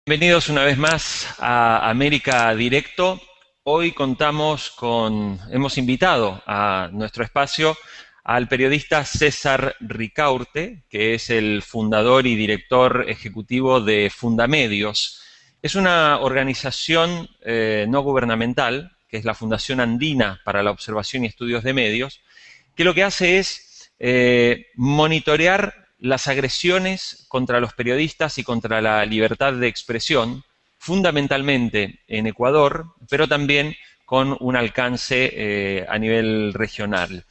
Bienvenidos una vez más a América Directo. Hoy hemos invitado a nuestro espacio al periodista César Ricaurte, que es el fundador y director ejecutivo de Fundamedios. Es una organización no gubernamental, que es la Fundación Andina para la Observación y Estudios de Medios, que lo que hace es monitorear las agresiones contra los periodistas y contra la libertad de expresión, fundamentalmente en Ecuador, pero también con un alcance a nivel regional.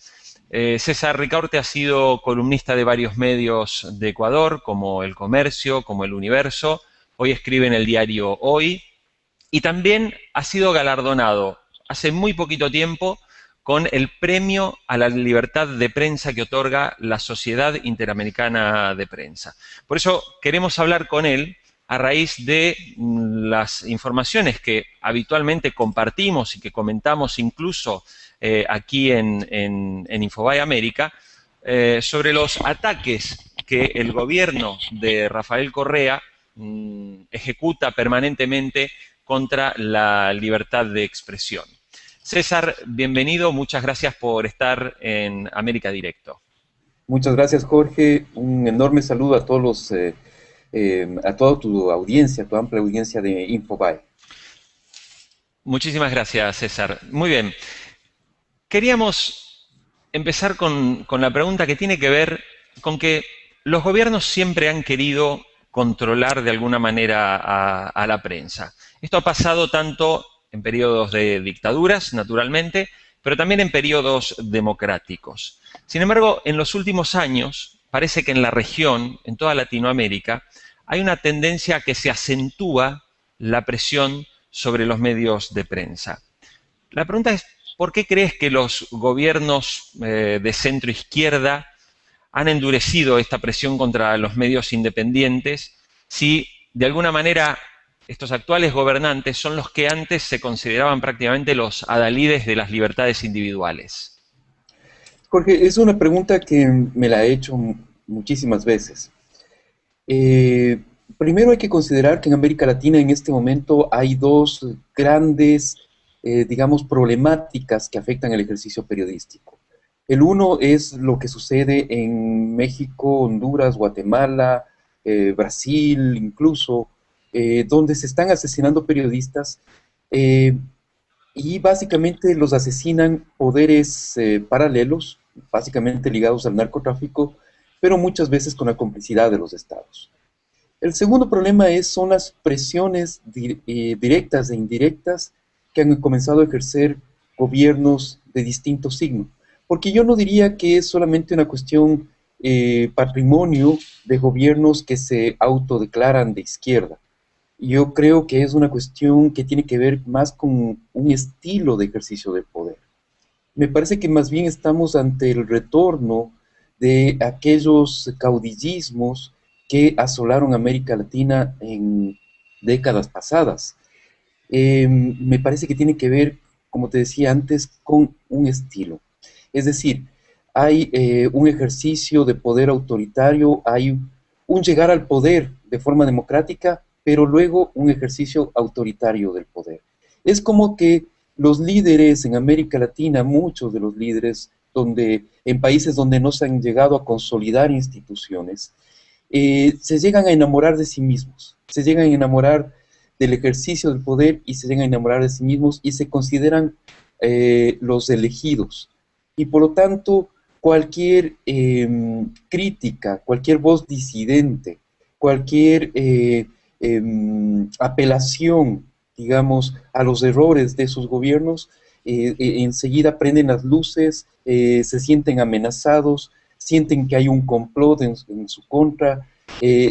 César Ricaurte ha sido columnista de varios medios de Ecuador, como El Comercio, como El Universo. Hoy escribe en el diario Hoy, y también ha sido galardonado hace muy poquito tiempo con el premio a la libertad de prensa que otorga la Sociedad Interamericana de Prensa. Por eso queremos hablar con él a raíz de las informaciones que habitualmente compartimos y que comentamos incluso aquí en Infobae América, sobre los ataques que el gobierno de Rafael Correa ejecuta permanentemente contra la libertad de expresión. César, bienvenido, muchas gracias por estar en América Directo. Muchas gracias, Jorge. Un enorme saludo a a toda tu audiencia, tu amplia audiencia de Infobae. Muchísimas gracias, César. Muy bien. Queríamos empezar con la pregunta que tiene que ver con que los gobiernos siempre han querido controlar de alguna manera a la prensa. Esto ha pasado tanto en periodos de dictaduras, naturalmente, pero también en periodos democráticos. Sin embargo, en los últimos años, parece que en la región, en toda Latinoamérica, hay una tendencia a que se acentúa la presión sobre los medios de prensa. La pregunta es, ¿por qué crees que los gobiernos de centro izquierda han endurecido esta presión contra los medios independientes si de alguna manera estos actuales gobernantes son los que antes se consideraban prácticamente los adalides de las libertades individuales? Jorge, es una pregunta que me la he hecho muchísimas veces. Eh, Primero hay que considerar que en América Latina en este momento hay dos grandes, digamos, problemáticas que afectan el ejercicio periodístico. El uno es lo que sucede en México, Honduras, Guatemala, Brasil, incluso, donde se están asesinando periodistas eh, y básicamente los asesinan poderes paralelos, básicamente ligados al narcotráfico, pero muchas veces con la complicidad de los estados. El segundo problema son las presiones directas e indirectas que han comenzado a ejercer gobiernos de distinto signo. Porque yo no diría que es solamente una cuestión patrimonio de gobiernos que se autodeclaran de izquierda. Yo creo que es una cuestión que tiene que ver más con un estilo de ejercicio del poder. Me parece que más bien estamos ante el retorno de aquellos caudillismos que asolaron América Latina en décadas pasadas. Me parece que tiene que ver, como te decía antes, con un estilo. Es decir, hay un ejercicio de poder autoritario, hay un llegar al poder de forma democrática, pero luego un ejercicio autoritario del poder. Es como que los líderes en América Latina, muchos de los líderes, en países donde no se han llegado a consolidar instituciones, se llegan a enamorar de sí mismos, se llegan a enamorar del ejercicio del poder y se llegan a enamorar de sí mismos y se consideran los elegidos. Y por lo tanto, cualquier crítica, cualquier voz disidente, cualquier apelación, digamos, a los errores de sus gobiernos, enseguida prenden las luces, se sienten amenazados, sienten que hay un complot en su contra,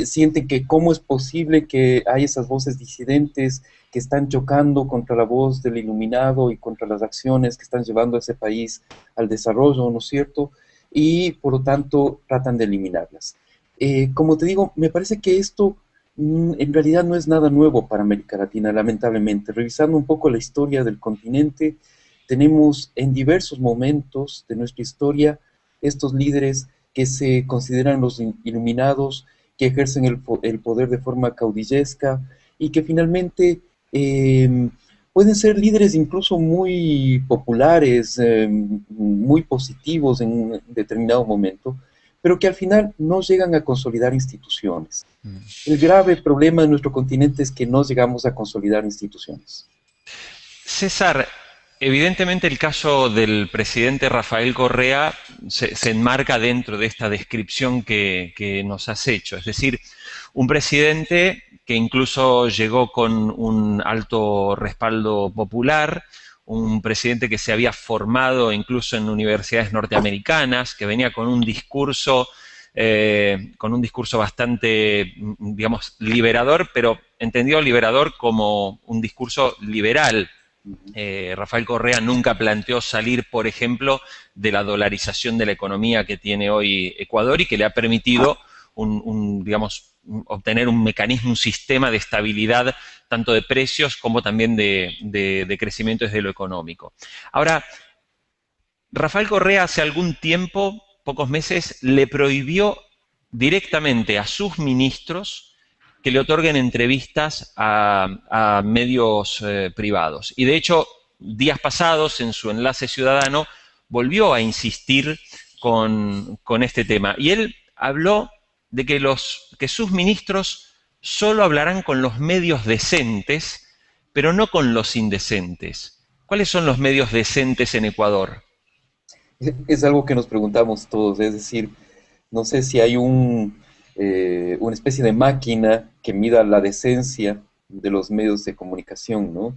sienten que cómo es posible que hay esas voces disidentes que están chocando contra la voz del iluminado y contra las acciones que están llevando a ese país al desarrollo, ¿no es cierto? Y por lo tanto tratan de eliminarlas. Como te digo, me parece que esto en realidad no es nada nuevo para América Latina, lamentablemente. Revisando un poco la historia del continente, tenemos en diversos momentos de nuestra historia estos líderes que se consideran los iluminados, que ejercen el poder de forma caudillesca, y que finalmente pueden ser líderes incluso muy populares, muy positivos en un determinado momento, pero que al final no llegan a consolidar instituciones. El grave problema de nuestro continente es que no llegamos a consolidar instituciones. César, evidentemente el caso del presidente Rafael Correa se enmarca dentro de esta descripción que nos has hecho. Es decir, un presidente que incluso llegó con un alto respaldo popular, un presidente que se había formado incluso en universidades norteamericanas, que venía con un discurso bastante, digamos, liberador, pero entendido liberador como un discurso liberal. Rafael Correa nunca planteó salir, por ejemplo, de la dolarización de la economía que tiene hoy Ecuador y que le ha permitido digamos, obtener un mecanismo, un sistema de estabilidad tanto de precios como también de crecimiento desde lo económico. Ahora, Rafael Correa hace algún tiempo, pocos meses, le prohibió directamente a sus ministros que le otorguen entrevistas a medios privados. Y de hecho, días pasados, en su enlace ciudadano, volvió a insistir con este tema. Y él habló de que sus ministros solo hablarán con los medios decentes, pero no con los indecentes. ¿Cuáles son los medios decentes en Ecuador? Es algo que nos preguntamos todos, es decir, no sé si hay una especie de máquina que mida la decencia de los medios de comunicación, ¿no?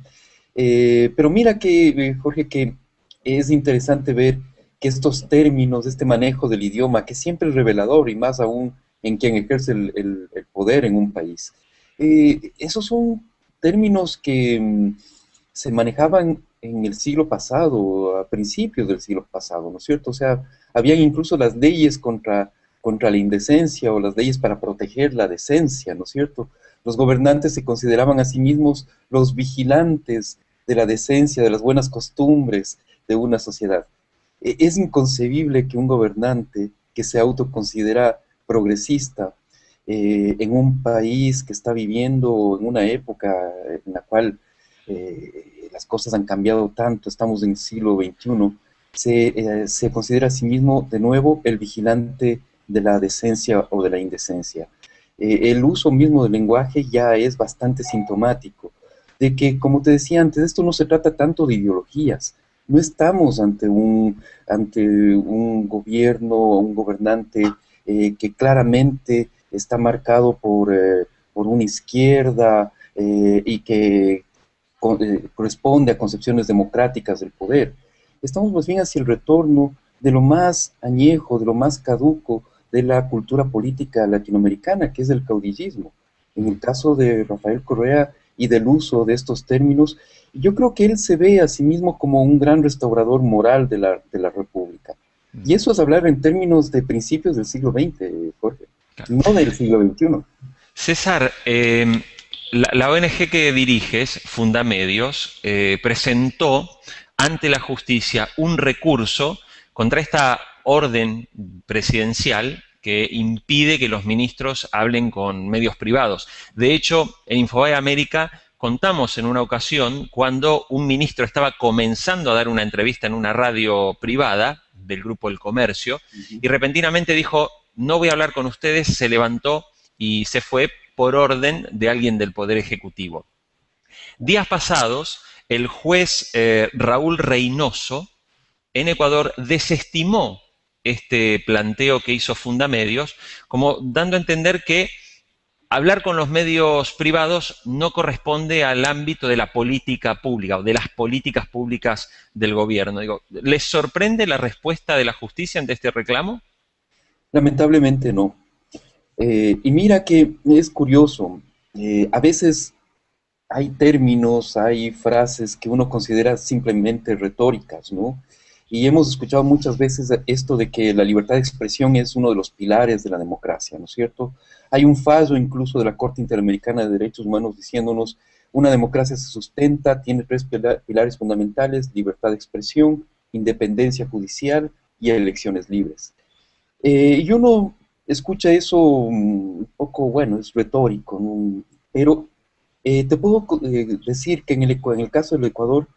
Pero mira que, Jorge, que es interesante ver que estos términos, este manejo del idioma, que siempre es revelador y más aún en quien ejerce el poder en un país, esos son términos que se manejaban en el siglo pasado, a principios del siglo pasado, ¿no es cierto? O sea, habían incluso las leyes contra la indecencia o las leyes para proteger la decencia, ¿no es cierto? Los gobernantes se consideraban a sí mismos los vigilantes de la decencia, de las buenas costumbres de una sociedad. Es inconcebible que un gobernante que se autoconsidera progresista en un país que está viviendo en una época en la cual las cosas han cambiado tanto, estamos en el siglo XXI, se considera a sí mismo de nuevo el vigilante de la decencia o de la indecencia. El uso mismo del lenguaje ya es bastante sintomático de que, como te decía antes, esto no se trata tanto de ideologías. No estamos ante un gobierno o un gobernante que claramente está marcado por una izquierda y que corresponde a concepciones democráticas del poder. Estamos más bien hacia el retorno de lo más añejo, de lo más caduco de la cultura política latinoamericana, que es el caudillismo. En el caso de Rafael Correa y del uso de estos términos, yo creo que él se ve a sí mismo como un gran restaurador moral de la República. Y eso es hablar en términos de principios del siglo XX, Jorge, no del siglo XXI. César, la ONG que diriges, Fundamedios, presentó ante la justicia un recurso contra esta orden presidencial que impide que los ministros hablen con medios privados. De hecho, en Infobae América contamos en una ocasión cuando un ministro estaba comenzando a dar una entrevista en una radio privada del Grupo El Comercio y repentinamente dijo, no voy a hablar con ustedes, se levantó y se fue por orden de alguien del Poder Ejecutivo. Días pasados, el juez Raúl Reynoso en Ecuador desestimó este planteo que hizo Fundamedios, como dando a entender que hablar con los medios privados no corresponde al ámbito de la política pública o de las políticas públicas del gobierno. Digo, ¿les sorprende la respuesta de la justicia ante este reclamo? Lamentablemente no. Y mira que es curioso, a veces hay términos, hay frases que uno considera simplemente retóricas, ¿no? Y hemos escuchado muchas veces esto de que la libertad de expresión es uno de los pilares de la democracia, ¿no es cierto? Hay un fallo incluso de la Corte Interamericana de Derechos Humanos diciéndonos, una democracia se sustenta, tiene tres pilares fundamentales, libertad de expresión, independencia judicial y elecciones libres. Y uno escucha eso un poco, bueno, es retórico, ¿no? Pero Te puedo decir que en el caso del Ecuador,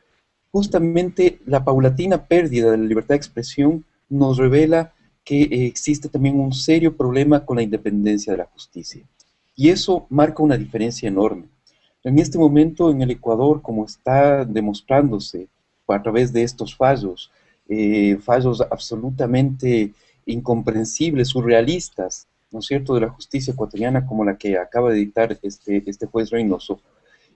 justamente la paulatina pérdida de la libertad de expresión nos revela que existe también un serio problema con la independencia de la justicia. Y eso marca una diferencia enorme. En este momento en el Ecuador, como está demostrándose a través de estos fallos, fallos absolutamente incomprensibles, surrealistas, ¿no es cierto?, de la justicia ecuatoriana, como la que acaba de dictar este juez Reynoso,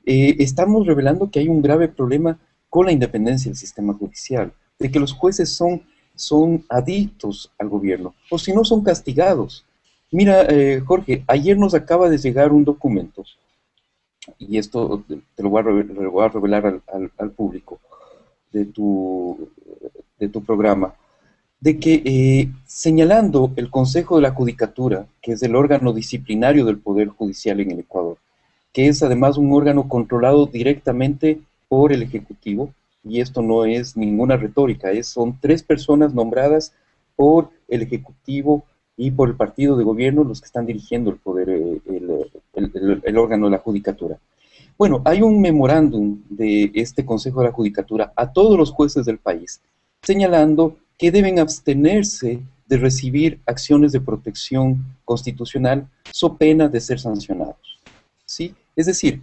estamos revelando que hay un grave problema con la independencia del sistema judicial, de que los jueces son adictos al gobierno, o si no son castigados. Mira, Jorge, ayer nos acaba de llegar un documento, y esto te lo voy a revelar al público de tu, de tu programa, de que señalando el Consejo de la Judicatura, que es el órgano disciplinario del Poder Judicial en el Ecuador, que es además un órgano controlado directamente por el Ejecutivo, y esto no es ninguna retórica, son tres personas nombradas por el Ejecutivo y por el partido de gobierno los que están dirigiendo el poder, el órgano de la Judicatura. Bueno, hay un memorándum de este Consejo de la Judicatura a todos los jueces del país, señalando que deben abstenerse de recibir acciones de protección constitucional so pena de ser sancionados. ¿Sí? Es decir,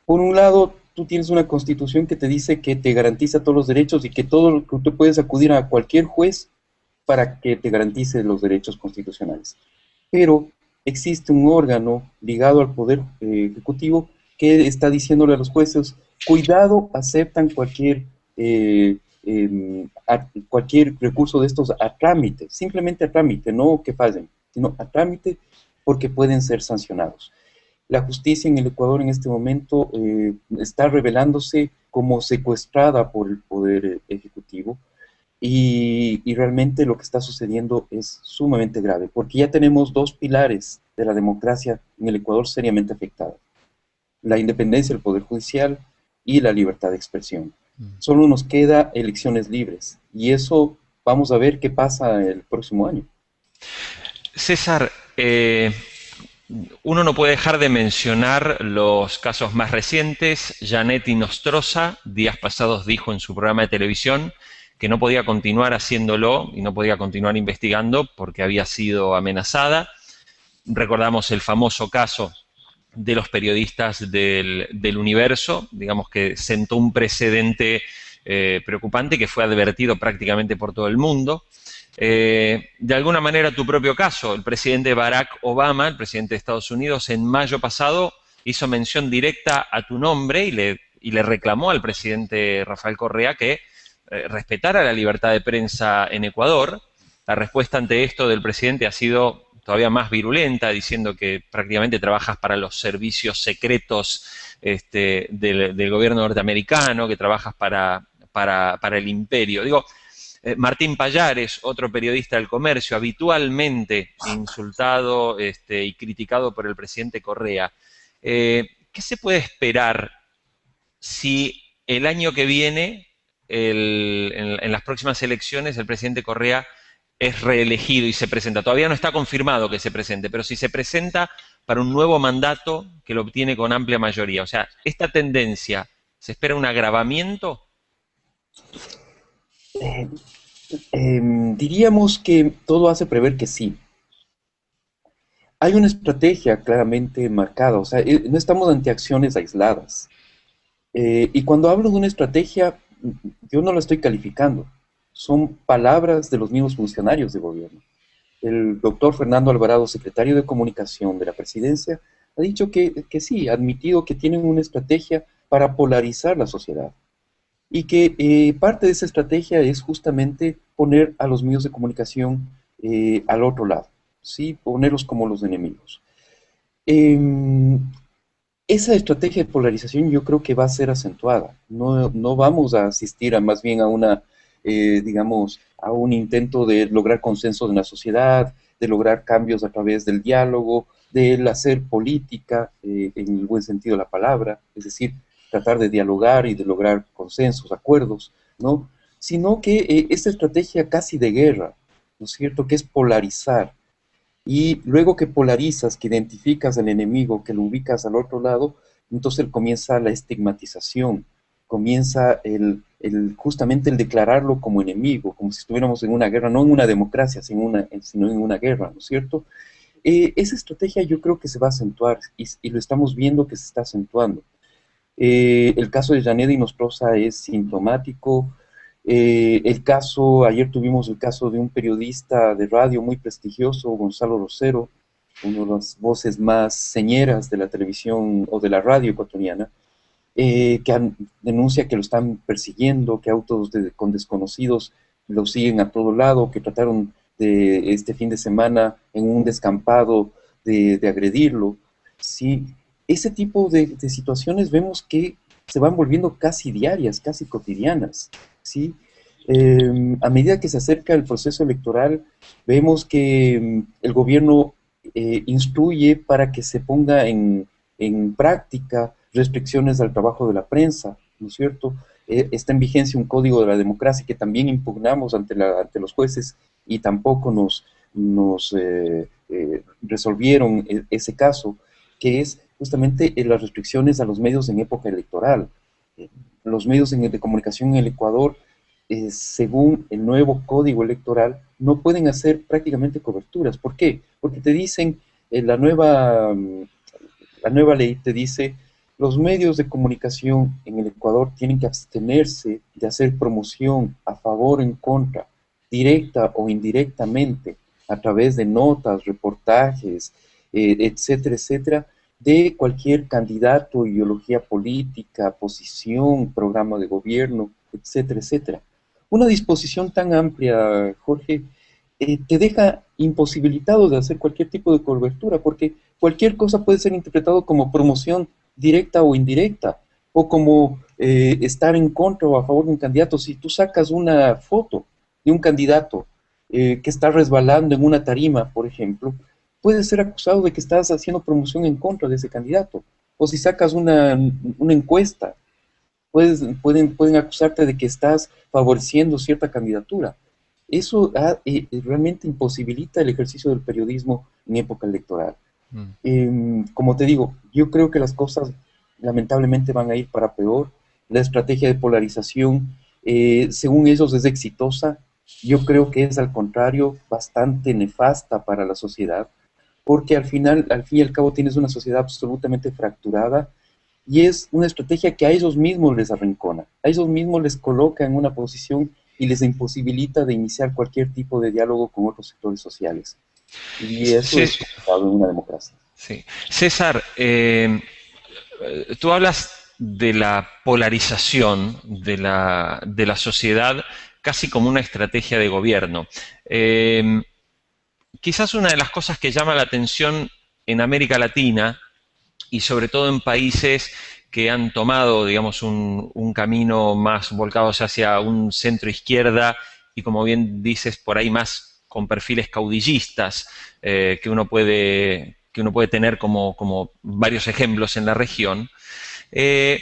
por un lado, tú tienes una constitución que te dice que te garantiza todos los derechos y que tú puedes acudir a cualquier juez para que te garantice los derechos constitucionales. Pero existe un órgano ligado al Poder Ejecutivo que está diciéndole a los jueces, cuidado, aceptan cualquier recurso de estos a trámite, simplemente a trámite, no que fallen, sino a trámite porque pueden ser sancionados. La justicia en el Ecuador en este momento está revelándose como secuestrada por el Poder Ejecutivo y realmente lo que está sucediendo es sumamente grave, porque ya tenemos dos pilares de la democracia en el Ecuador seriamente afectados: la independencia del Poder Judicial y la libertad de expresión. Solo nos queda elecciones libres y eso vamos a ver qué pasa el próximo año. César, uno no puede dejar de mencionar los casos más recientes. Janetti Nostroza, días pasados, dijo en su programa de televisión que no podía continuar haciéndolo y no podía continuar investigando porque había sido amenazada. Recordamos el famoso caso de los periodistas del Universo, digamos que sentó un precedente preocupante que fue advertido prácticamente por todo el mundo. De alguna manera tu propio caso, el presidente Barack Obama, el presidente de Estados Unidos, en mayo pasado hizo mención directa a tu nombre y le reclamó al presidente Rafael Correa que respetara la libertad de prensa en Ecuador. La respuesta ante esto del presidente ha sido todavía más virulenta, diciendo que prácticamente trabajas para los servicios secretos del gobierno norteamericano, que trabajas para el imperio. Digo, Martín Pallares, otro periodista del Comercio, habitualmente insultado y criticado por el presidente Correa. ¿Qué se puede esperar si el año que viene, en las próximas elecciones, el presidente Correa es reelegido y se presenta? Todavía no está confirmado que se presente, pero si se presenta para un nuevo mandato que lo obtiene con amplia mayoría. O sea, esta tendencia, ¿se espera un agravamiento? Eh, Diríamos que todo hace prever que sí. Hay una estrategia claramente marcada, o sea, no estamos ante acciones aisladas. Y cuando hablo de una estrategia, yo no la estoy calificando, son palabras de los mismos funcionarios de gobierno. El doctor Fernando Alvarado, secretario de Comunicación de la Presidencia, ha dicho que sí, ha admitido que tienen una estrategia para polarizar la sociedad y que parte de esa estrategia es justamente poner a los medios de comunicación al otro lado, ¿sí? Ponerlos como los enemigos. Em, Esa estrategia de polarización yo creo que va a ser acentuada. No vamos a asistir más bien a digamos, a un intento de lograr consenso en la sociedad, de lograr cambios a través del diálogo, del hacer política en el buen sentido de la palabra, es decir, tratar de dialogar y de lograr consensos, acuerdos, ¿no? Sino que esta estrategia casi de guerra, ¿no es cierto?, que es polarizar, y luego que polarizas, que identificas al enemigo, que lo ubicas al otro lado, entonces comienza la estigmatización, comienza justamente el declararlo como enemigo, como si estuviéramos en una guerra, no en una democracia, sino en una guerra, ¿no es cierto? Esa estrategia yo creo que se va a acentuar y lo estamos viendo que se está acentuando. El caso de Janet Inostroza es sintomático. Ayer tuvimos el caso de un periodista de radio muy prestigioso, Gonzalo Rosero, una de las voces más señeras de la televisión o de la radio ecuatoriana, denuncia que lo están persiguiendo, que con desconocidos lo siguen a todo lado, que trataron de este fin de semana en un descampado de agredirlo. Sí, ese tipo de situaciones vemos que se van volviendo casi diarias, casi cotidianas, ¿sí? A medida que se acerca el proceso electoral, vemos que el gobierno instruye para que se ponga en práctica restricciones al trabajo de la prensa, ¿no es cierto? Está en vigencia un código de la democracia que también impugnamos ante los jueces y tampoco nos resolvieron ese caso, que es justamente las restricciones a los medios en época electoral. Los medios de comunicación en el Ecuador, según el nuevo código electoral, no pueden hacer prácticamente coberturas. ¿Por qué? Porque te dicen, la nueva ley te dice, los medios de comunicación en el Ecuador tienen que abstenerse de hacer promoción a favor o en contra, directa o indirectamente, a través de notas, reportajes, etcétera, etcétera, de cualquier candidato, ideología política, posición, programa de gobierno, etcétera, etcétera. Una disposición tan amplia, Jorge, te deja imposibilitado de hacer cualquier tipo de cobertura, porque cualquier cosa puede ser interpretado como promoción directa o indirecta, o como estar en contra o a favor de un candidato. Si tú sacas una foto de un candidato que está resbalando en una tarima, por ejemplo, puedes ser acusado de que estás haciendo promoción en contra de ese candidato. O si sacas una encuesta, pueden acusarte de que estás favoreciendo cierta candidatura. Eso realmente imposibilita el ejercicio del periodismo en época electoral. Como te digo, yo creo que las cosas lamentablemente van a ir para peor. La estrategia de polarización, según ellos, es exitosa. Yo creo que es al contrario bastante nefasta para la sociedad, porque al final, al fin y al cabo, tienes una sociedad absolutamente fracturada y es una estrategia que a ellos mismos les arrincona, a ellos mismos les coloca en una posición y les imposibilita de iniciar cualquier tipo de diálogo con otros sectores sociales. Y eso Sí, es complicado en una democracia. sí. César, tú hablas de la polarización de la sociedad casi como una estrategia de gobierno. Quizás una de las cosas que llama la atención en América Latina y sobre todo en países que han tomado, digamos, un camino más volcado hacia un centro izquierda y, como bien dices, por ahí más con perfiles caudillistas que uno puede tener como varios ejemplos en la región. Eh,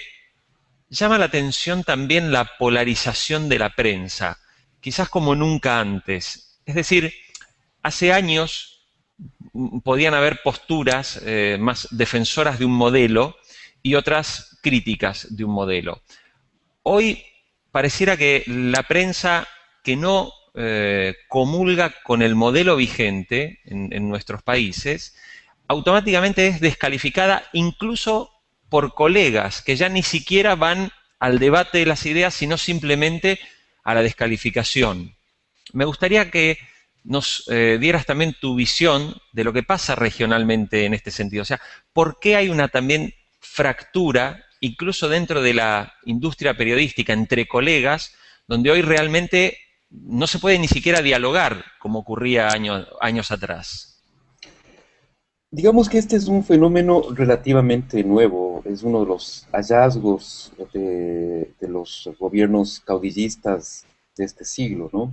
Llama la atención también la polarización de la prensa, quizás como nunca antes. Es decir, hace años podían haber posturas más defensoras de un modelo y otras críticas de un modelo. Hoy pareciera que la prensa que no comulga con el modelo vigente en nuestros países, automáticamente es descalificada incluso por colegas que ya ni siquiera van al debate de las ideas, sino simplemente a la descalificación. Me gustaría que nos dieras también tu visión de lo que pasa regionalmente en este sentido. O sea, ¿por qué hay una también fractura, incluso dentro de la industria periodística, entre colegas, donde hoy realmente no se puede ni siquiera dialogar como ocurría años atrás? Digamos que este es un fenómeno relativamente nuevo, es uno de los hallazgos de los gobiernos caudillistas de este siglo, ¿no?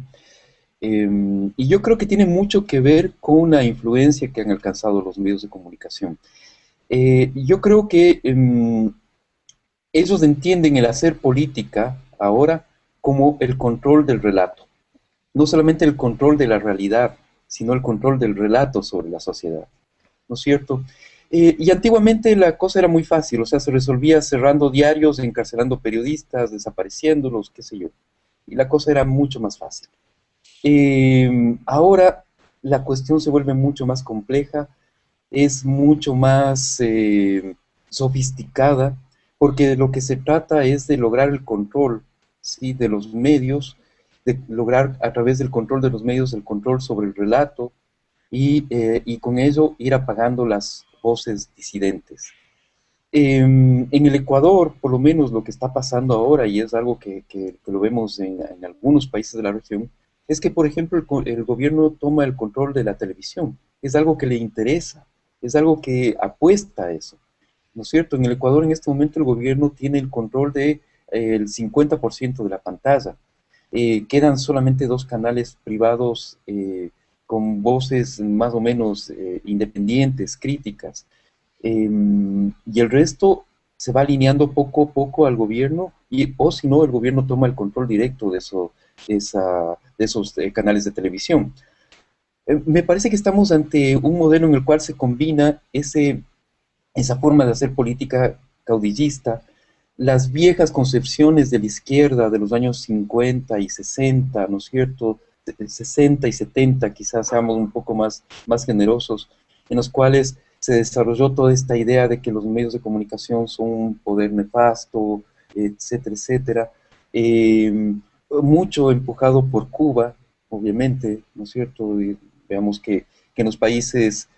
Y yo creo que tiene mucho que ver con la influencia que han alcanzado los medios de comunicación. Yo creo que ellos entienden el hacer política ahora como el control del relato. No solamente el control de la realidad, sino el control del relato sobre la sociedad. ¿No es cierto? Y antiguamente la cosa era muy fácil, o sea, se resolvía cerrando diarios, encarcelando periodistas, desapareciéndolos, qué sé yo. Y la cosa era mucho más fácil. Ahora la cuestión se vuelve mucho más compleja, es mucho más sofisticada, porque de lo que se trata es de lograr el control, ¿sí? De los medios, de lograr a través del control de los medios el control sobre el relato y con ello ir apagando las voces disidentes. En el Ecuador, por lo menos lo que está pasando ahora, y es algo que lo vemos en algunos países de la región, es que, por ejemplo, el gobierno toma el control de la televisión. Es algo que le interesa, es algo que apuesta a eso, ¿no es cierto? En el Ecuador en este momento el gobierno tiene el control de el 50% de la pantalla. Quedan solamente dos canales privados con voces más o menos independientes, críticas, y el resto se va alineando poco a poco al gobierno, o si no, el gobierno toma el control directo de esos canales de televisión. Me parece que estamos ante un modelo en el cual se combina esa forma de hacer política caudillista, las viejas concepciones de la izquierda de los años 50 y 60, ¿no es cierto? 60 y 70, quizás seamos un poco más generosos, en los cuales se desarrolló toda esta idea de que los medios de comunicación son un poder nefasto, etcétera, etcétera. Mucho empujado por Cuba, obviamente, ¿no es cierto? Y veamos que en los países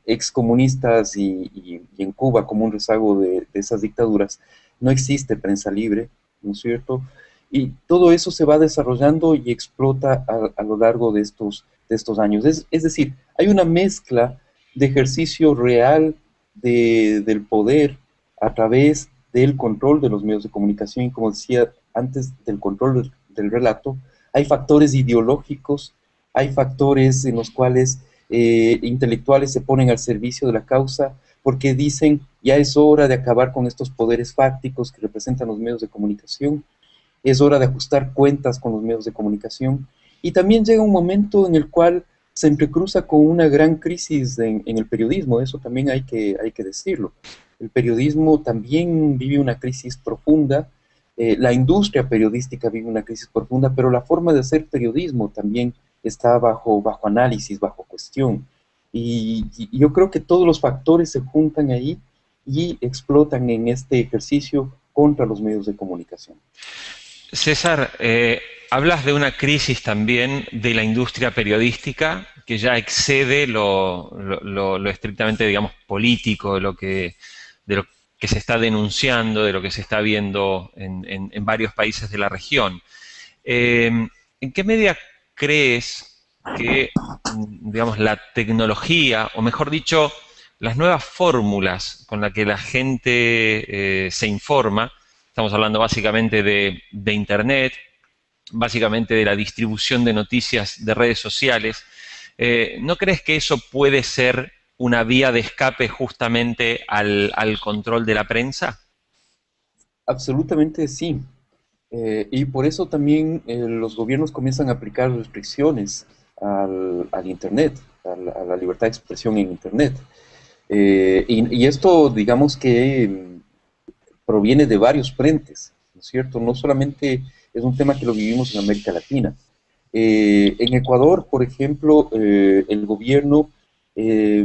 excomunistas y en Cuba como un rezago de esas dictaduras, no existe prensa libre, ¿no es cierto? Y todo eso se va desarrollando y explota a lo largo de estos años. Es decir, hay una mezcla de ejercicio real del poder a través del control de los medios de comunicación y, como decía antes, del control del relato. Hay factores ideológicos, hay factores en los cuales intelectuales se ponen al servicio de la causa porque dicen ya es hora de acabar con estos poderes fácticos que representan los medios de comunicación, es hora de ajustar cuentas con los medios de comunicación, y también llega un momento en el cual se entrecruza con una gran crisis en el periodismo, eso también hay que decirlo. El periodismo también vive una crisis profunda, la industria periodística vive una crisis profunda, pero la forma de hacer periodismo también está bajo análisis, bajo cuestión. Y yo creo que todos los factores se juntan ahí y explotan en este ejercicio contra los medios de comunicación. César, hablas de una crisis también de la industria periodística que ya excede lo estrictamente, digamos, político, de lo que se está denunciando, de lo que se está viendo en varios países de la región. ¿En qué medida crees que, digamos, la tecnología, o mejor dicho, las nuevas fórmulas con las que la gente se informa, estamos hablando básicamente de Internet, básicamente de la distribución de noticias de redes sociales, ¿no crees que eso puede ser una vía de escape justamente al control de la prensa? Absolutamente sí. Y por eso también los gobiernos comienzan a aplicar restricciones al Internet, a la libertad de expresión en Internet. Y esto, digamos que proviene de varios frentes, ¿no es cierto? No solamente es un tema que lo vivimos en América Latina. En Ecuador, por ejemplo, el gobierno eh,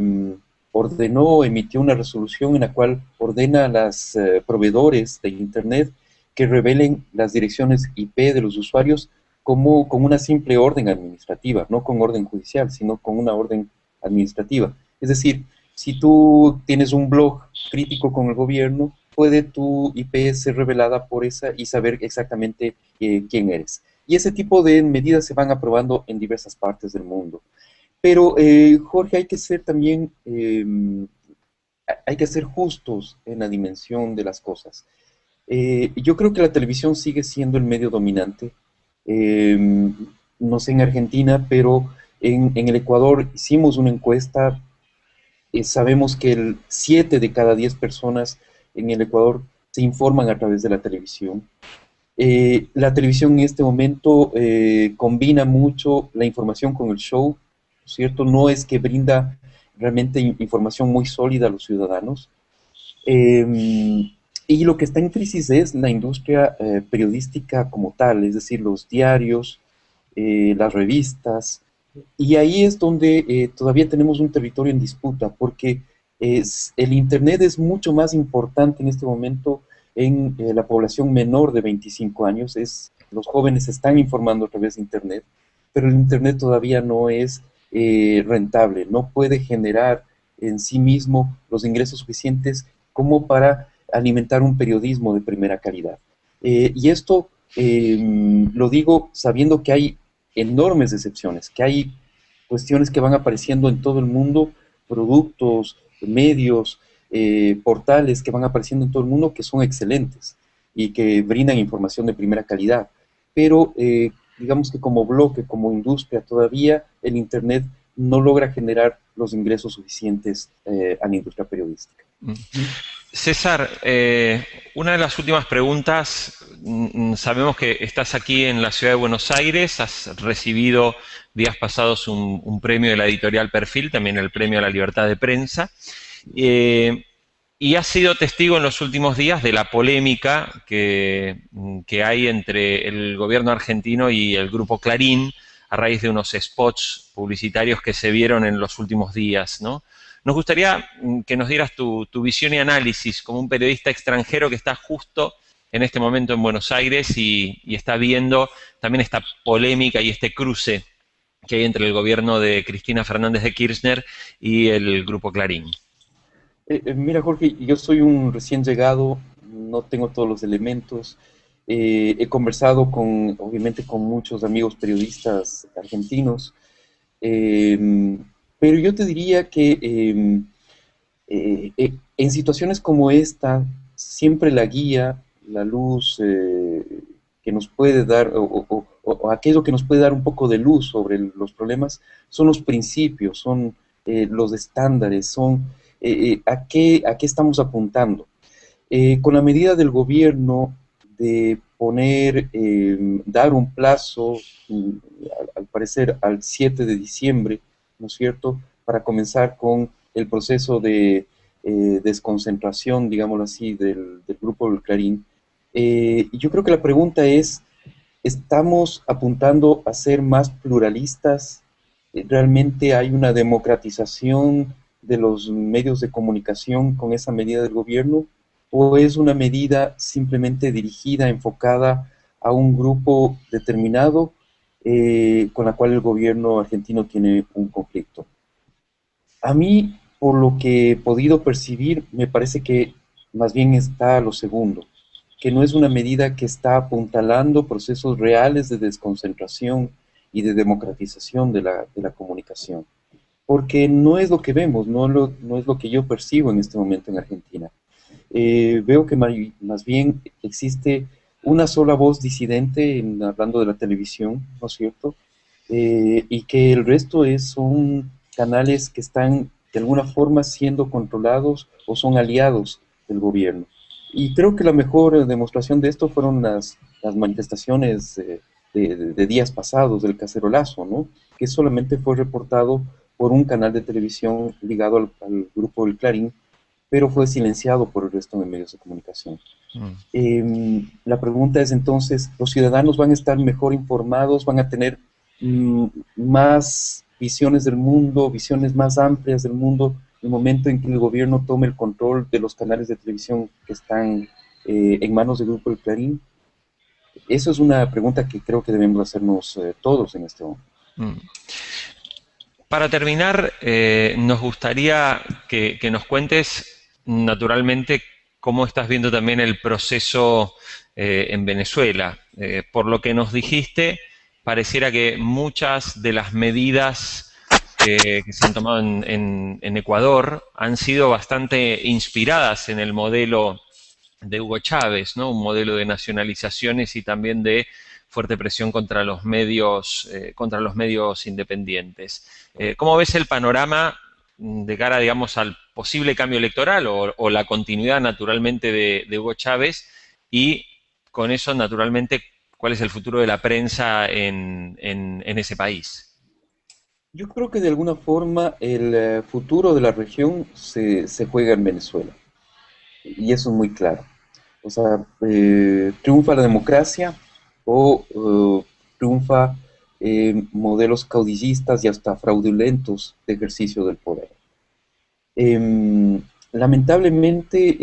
emitió una resolución en la cual ordena a los proveedores de Internet que revelen las direcciones IP de los usuarios como con una simple orden administrativa, no con orden judicial, sino con una orden administrativa. Es decir, si tú tienes un blog crítico con el gobierno, puede tu IP ser revelada por esa y saber exactamente quién eres. Y ese tipo de medidas se van aprobando en diversas partes del mundo. Pero, Jorge, hay que ser también, hay que ser justos en la dimensión de las cosas. Yo creo que la televisión sigue siendo el medio dominante. Eh, no sé en Argentina, pero en el Ecuador hicimos una encuesta. Sabemos que 7 de cada 10 personas en el Ecuador se informan a través de la televisión. La televisión en este momento combina mucho la información con el show, ¿cierto? No es que brinda realmente información muy sólida a los ciudadanos. Eh, y lo que está en crisis es la industria periodística como tal, es decir, los diarios, las revistas, y ahí es donde todavía tenemos un territorio en disputa, porque el Internet es mucho más importante en este momento en la población menor de 25 años. Los jóvenes se están informando a través de Internet, pero el Internet todavía no es rentable, no puede generar en sí mismo los ingresos suficientes como para alimentar un periodismo de primera calidad. Y esto lo digo sabiendo que hay enormes excepciones, que hay cuestiones que van apareciendo en todo el mundo, productos, medios, portales que van apareciendo en todo el mundo que son excelentes y que brindan información de primera calidad. Pero digamos que como bloque, como industria, todavía el Internet no logra generar los ingresos suficientes a la industria periodística. Mm. César, una de las últimas preguntas, sabemos que estás aquí en la ciudad de Buenos Aires, has recibido días pasados un premio de la editorial Perfil, también el premio a la libertad de prensa, eh, y has sido testigo en los últimos días de la polémica que hay entre el gobierno argentino y el grupo Clarín a raíz de unos spots publicitarios que se vieron en los últimos días, ¿no? Nos gustaría que nos dieras tu visión y análisis como un periodista extranjero que está justo en este momento en Buenos Aires y está viendo también esta polémica y este cruce que hay entre el gobierno de Cristina Fernández de Kirchner y el Grupo Clarín. Mira, Jorge, yo soy un recién llegado, no tengo todos los elementos. He conversado obviamente, con muchos amigos periodistas argentinos, eh, pero yo te diría que en situaciones como esta, siempre la guía, la luz que nos puede dar, o aquello que nos puede dar un poco de luz sobre los problemas, son los principios, son los estándares, son a qué estamos apuntando. Con la medida del gobierno de dar un plazo, al parecer al 7 de diciembre, ¿no es cierto?, para comenzar con el proceso de desconcentración, digámoslo así, del grupo del Clarín. Y yo creo que la pregunta es, ¿estamos apuntando a ser más pluralistas? ¿Realmente hay una democratización de los medios de comunicación con esa medida del gobierno? ¿O es una medida simplemente dirigida, enfocada a un grupo determinado con la cual el gobierno argentino tiene un conflicto? A mí, por lo que he podido percibir, me parece que más bien está lo segundo, que no es una medida que está apuntalando procesos reales de desconcentración y de democratización de la comunicación, porque no es lo que vemos, no es lo que yo percibo en este momento en Argentina. Veo que más bien existe una sola voz disidente hablando de la televisión, ¿no es cierto? Y que el resto son canales que están de alguna forma siendo controlados o son aliados del gobierno. Y creo que la mejor demostración de esto fueron las manifestaciones de días pasados del cacerolazo, ¿no? Que solamente fue reportado por un canal de televisión ligado al grupo El Clarín, pero fue silenciado por el resto de medios de comunicación. Mm. La pregunta es entonces, ¿los ciudadanos van a estar mejor informados, van a tener mm, más visiones del mundo, visiones más amplias del mundo, en el momento en que el gobierno tome el control de los canales de televisión que están en manos del Grupo El Clarín? Eso es una pregunta que creo que debemos hacernos todos en este momento. Mm. Para terminar, nos gustaría que nos cuentes, naturalmente, cómo estás viendo también el proceso en Venezuela. Por lo que nos dijiste, pareciera que muchas de las medidas que se han tomado en Ecuador han sido bastante inspiradas en el modelo de Hugo Chávez, ¿no? Un modelo de nacionalizaciones y también de fuerte presión contra los medios independientes. ¿Cómo ves el panorama de cara, digamos, al posible cambio electoral o la continuidad naturalmente de Hugo Chávez y con eso, naturalmente, cuál es el futuro de la prensa en ese país? Yo creo que de alguna forma el futuro de la región se juega en Venezuela, y eso es muy claro. O sea, triunfa la democracia o triunfa modelos caudillistas y hasta fraudulentos de ejercicio del poder. Lamentablemente,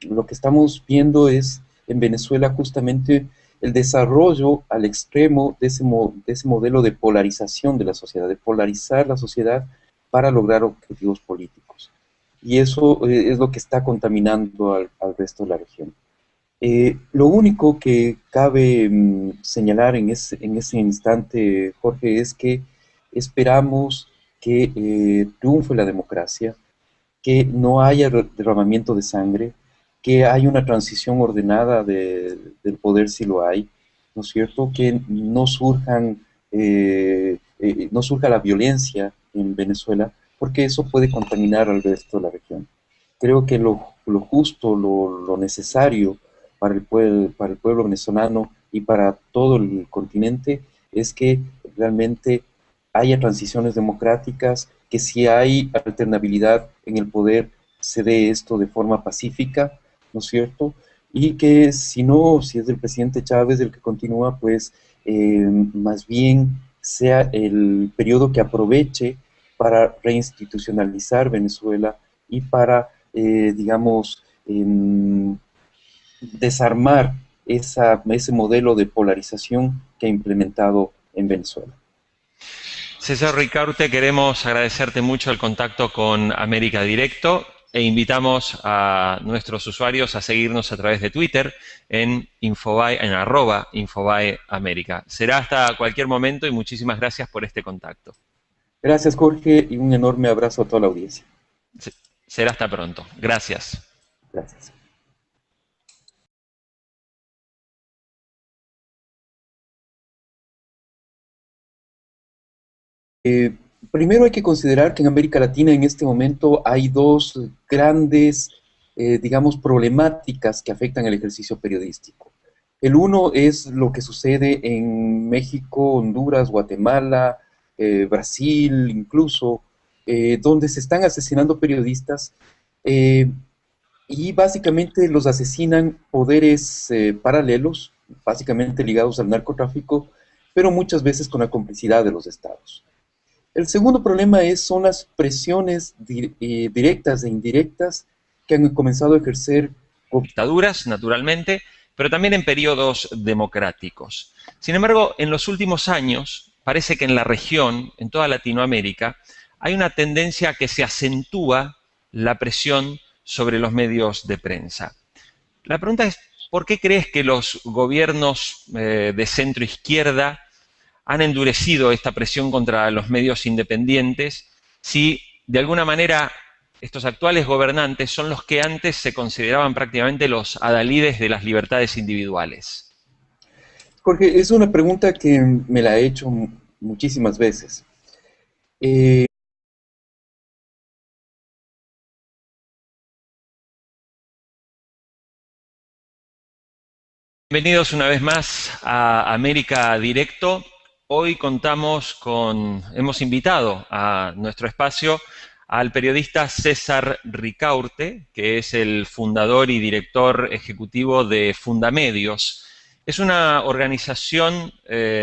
lo que estamos viendo es en Venezuela justamente el desarrollo al extremo de de ese modelo de polarización de la sociedad, de polarizar la sociedad para lograr objetivos políticos. Y eso es lo que está contaminando al resto de la región. Lo único que cabe señalar en ese instante, Jorge, es que esperamos que triunfe la democracia, que no haya derramamiento de sangre, que haya una transición ordenada del poder si lo hay, ¿no es cierto? Que no surja la violencia en Venezuela, porque eso puede contaminar al resto de la región. Creo que lo justo, lo necesario para el pueblo venezolano y para todo el continente es que realmente haya transiciones democráticas, que si hay alternabilidad en el poder, se dé esto de forma pacífica, ¿no es cierto? Y que si no, si es el presidente Chávez el que continúa, pues más bien sea el periodo que aproveche para reinstitucionalizar Venezuela y para, digamos, desarmar ese modelo de polarización que ha implementado en Venezuela. César Ricaurte, queremos agradecerte mucho el contacto con América Directo e invitamos a nuestros usuarios a seguirnos a través de Twitter en @Infobae América. Será hasta cualquier momento y muchísimas gracias por este contacto. Gracias, Jorge, y un enorme abrazo a toda la audiencia. Será hasta pronto. Gracias. Gracias. Eh, Primero hay que considerar que en América Latina en este momento hay dos grandes, digamos, problemáticas que afectan el ejercicio periodístico. El uno es lo que sucede en México, Honduras, Guatemala, Brasil, incluso, donde se están asesinando periodistas eh, y básicamente los asesinan poderes paralelos, básicamente ligados al narcotráfico, pero muchas veces con la complicidad de los estados. El segundo problema son las presiones directas e indirectas que han comenzado a ejercer. Dictaduras, naturalmente, pero también en periodos democráticos. Sin embargo, en los últimos años, parece que en la región, en toda Latinoamérica, hay una tendencia a que se acentúa la presión sobre los medios de prensa. La pregunta es, ¿por qué crees que los gobiernos de centro izquierda han endurecido esta presión contra los medios independientes si de alguna manera estos actuales gobernantes son los que antes se consideraban prácticamente los adalides de las libertades individuales? Jorge, es una pregunta que me la he hecho muchísimas veces. Eh, Bienvenidos una vez más a América Directo. Hoy hemos invitado a nuestro espacio al periodista César Ricaurte, que es el fundador y director ejecutivo de Fundamedios. Es una organización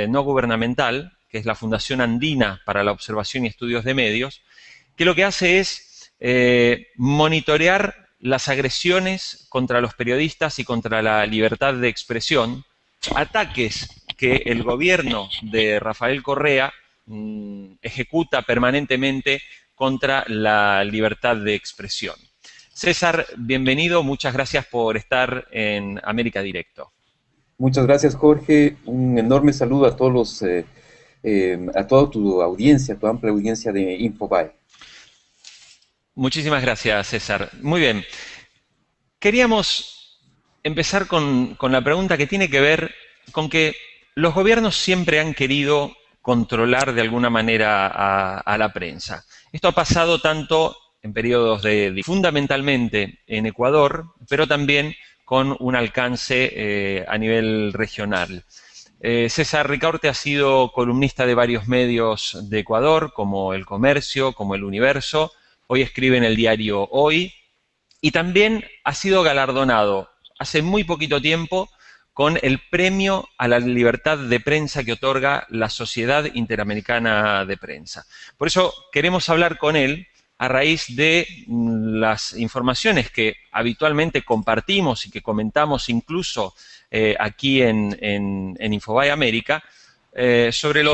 no gubernamental, que es la Fundación Andina para la Observación y Estudios de Medios, que lo que hace es monitorear las agresiones contra los periodistas y contra la libertad de expresión, ataques que el gobierno de Rafael Correa ejecuta permanentemente contra la libertad de expresión. César, bienvenido, muchas gracias por estar en América Directo. Muchas gracias, Jorge. Un enorme saludo a a toda tu audiencia, tu amplia audiencia de Infobae. Muchísimas gracias, César. Muy bien. Queríamos empezar con la pregunta que tiene que ver con que los gobiernos siempre han querido controlar de alguna manera a la prensa. Esto ha pasado tanto en periodos fundamentalmente en Ecuador, pero también con un alcance a nivel regional. César Ricaurte ha sido columnista de varios medios de Ecuador, como El Comercio, como El Universo. Hoy escribe en el diario Hoy. Y también ha sido galardonado hace muy poquito tiempo con el Premio a la Libertad de Prensa que otorga la Sociedad Interamericana de Prensa. Por eso queremos hablar con él a raíz de las informaciones que habitualmente compartimos y que comentamos incluso aquí en Infobae América sobre los